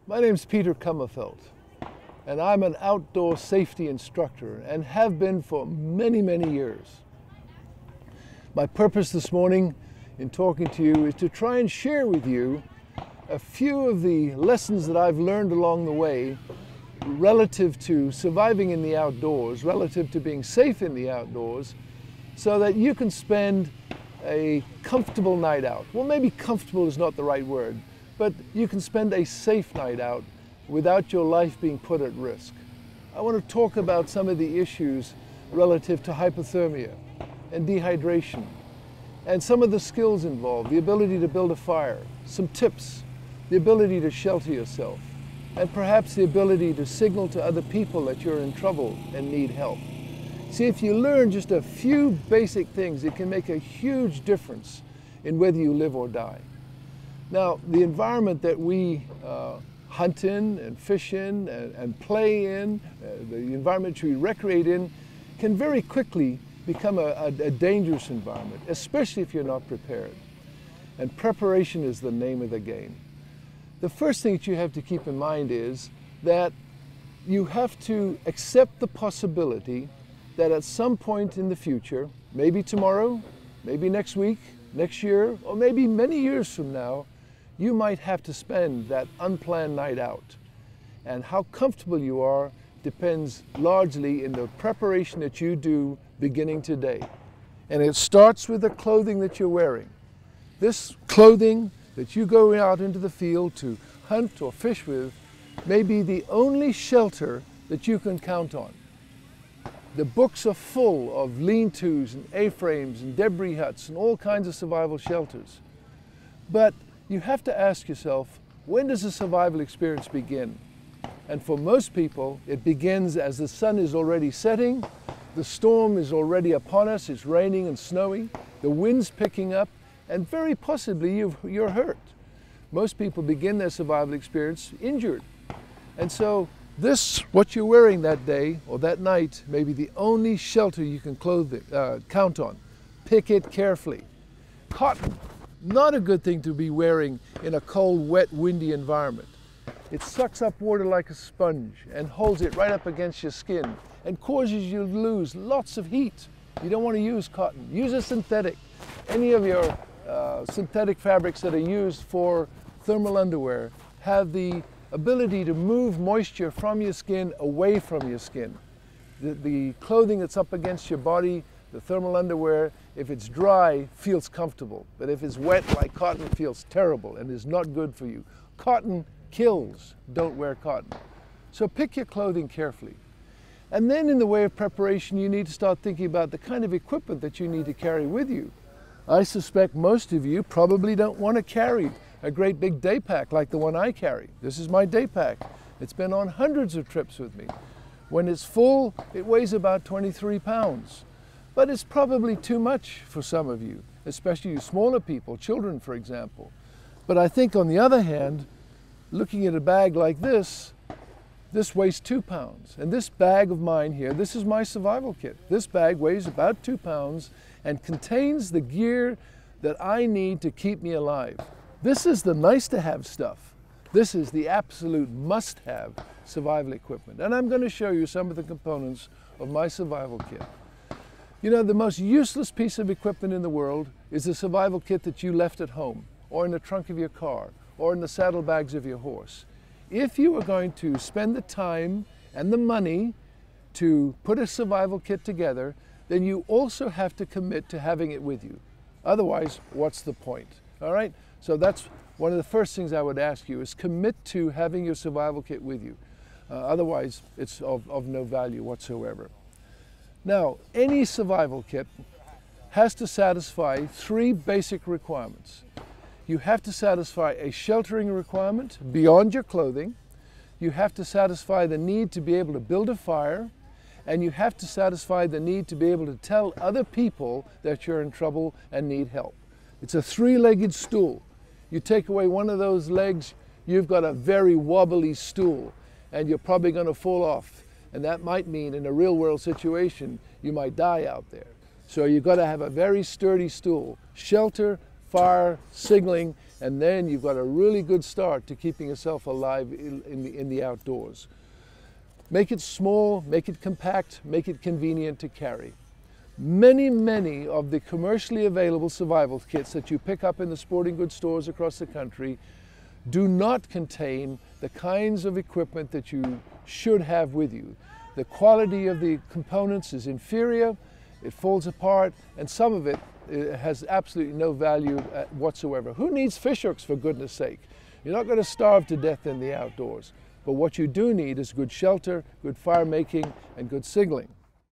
My name's Peter Kummerfeld, and I'm an outdoor safety instructor and have been for many, many years. My purpose this morning in talking to you is to try and share with you a few of the lessons that I've learned along the way relative to surviving in the outdoors, relative to being safe in the outdoors, so that you can spend a comfortable night out. Well, maybe comfortable is not the right word, but you can spend a safe night out without your life being put at risk. I want to talk about some of the issues relative to hypothermia and dehydration, and some of the skills involved, the ability to build a fire, some tips, the ability to shelter yourself, and perhaps the ability to signal to other people that you're in trouble and need help. See, if you learn just a few basic things, it can make a huge difference in whether you live or die. Now, the environment that we hunt in and fish in and play in, the environment we recreate in, can very quickly become a dangerous environment, especially if you're not prepared. And preparation is the name of the game. The first thing that you have to keep in mind is that you have to accept the possibility that at some point in the future, maybe tomorrow, maybe next week, next year, or maybe many years from now, you might have to spend that unplanned night out. And how comfortable you are depends largely in the preparation that you do beginning today. And it starts with the clothing that you're wearing. This clothing that you go out into the field to hunt or fish with may be the only shelter that you can count on. The books are full of lean-tos and A-frames and debris huts and all kinds of survival shelters. But you have to ask yourself, when does a survival experience begin? And for most people, it begins as the sun is already setting, the storm is already upon us, it's raining and snowing, the wind's picking up, and very possibly you're hurt. Most people begin their survival experience injured. And so what you're wearing that day or that night may be the only shelter you can count on. Pick it carefully. Cotton, not a good thing to be wearing in a cold, wet, windy environment. It sucks up water like a sponge and holds it right up against your skin and causes you to lose lots of heat. You don't want to use cotton. Use a synthetic. Any of your synthetic fabrics that are used for thermal underwear have the ability to move moisture from your skin away from your skin. The clothing that's up against your body, the thermal underwear, if it's dry, feels comfortable. But if it's wet like cotton, it feels terrible and is not good for you. Cotton kills. Don't wear cotton. So pick your clothing carefully. And then in the way of preparation, you need to start thinking about the kind of equipment that you need to carry with you. I suspect most of you probably don't want to carry a great big day pack like the one I carry. This is my day pack. It's been on hundreds of trips with me. When it's full, it weighs about 23 pounds. But it's probably too much for some of you, especially you smaller people, children for example. But I think on the other hand, looking at a bag like this weighs 2 pounds. And this bag of mine here, this is my survival kit. This bag weighs about 2 pounds and contains the gear that I need to keep me alive. This is the nice to have stuff. This is the absolute must have survival equipment. And I'm going to show you some of the components of my survival kit. You know, the most useless piece of equipment in the world is the survival kit that you left at home, or in the trunk of your car, or in the saddlebags of your horse. If you are going to spend the time and the money to put a survival kit together, then you also have to commit to having it with you. Otherwise, what's the point? All right? So that's one of the first things I would ask you is commit to having your survival kit with you. Otherwise, it's of no value whatsoever. Now, any survival kit has to satisfy 3 basic requirements. You have to satisfy a sheltering requirement beyond your clothing. You have to satisfy the need to be able to build a fire. And you have to satisfy the need to be able to tell other people that you're in trouble and need help. It's a 3-legged stool. You take away one of those legs, you've got a very wobbly stool, and you're probably going to fall off. And that might mean in a real world situation, you might die out there. So you've got to have a very sturdy stool. Shelter, fire, signaling, And then you've got a really good start to keeping yourself alive in the outdoors. Make it small, make it compact, make it convenient to carry. Many of the commercially available survival kits that you pick up in the sporting goods stores across the country do not contain the kinds of equipment that you should have with you. The quality of the components is inferior, it falls apart, and some of it has absolutely no value whatsoever. Who needs fish hooks, for goodness sake? You're not going to starve to death in the outdoors. But what you do need is good shelter, good fire making, and good signaling.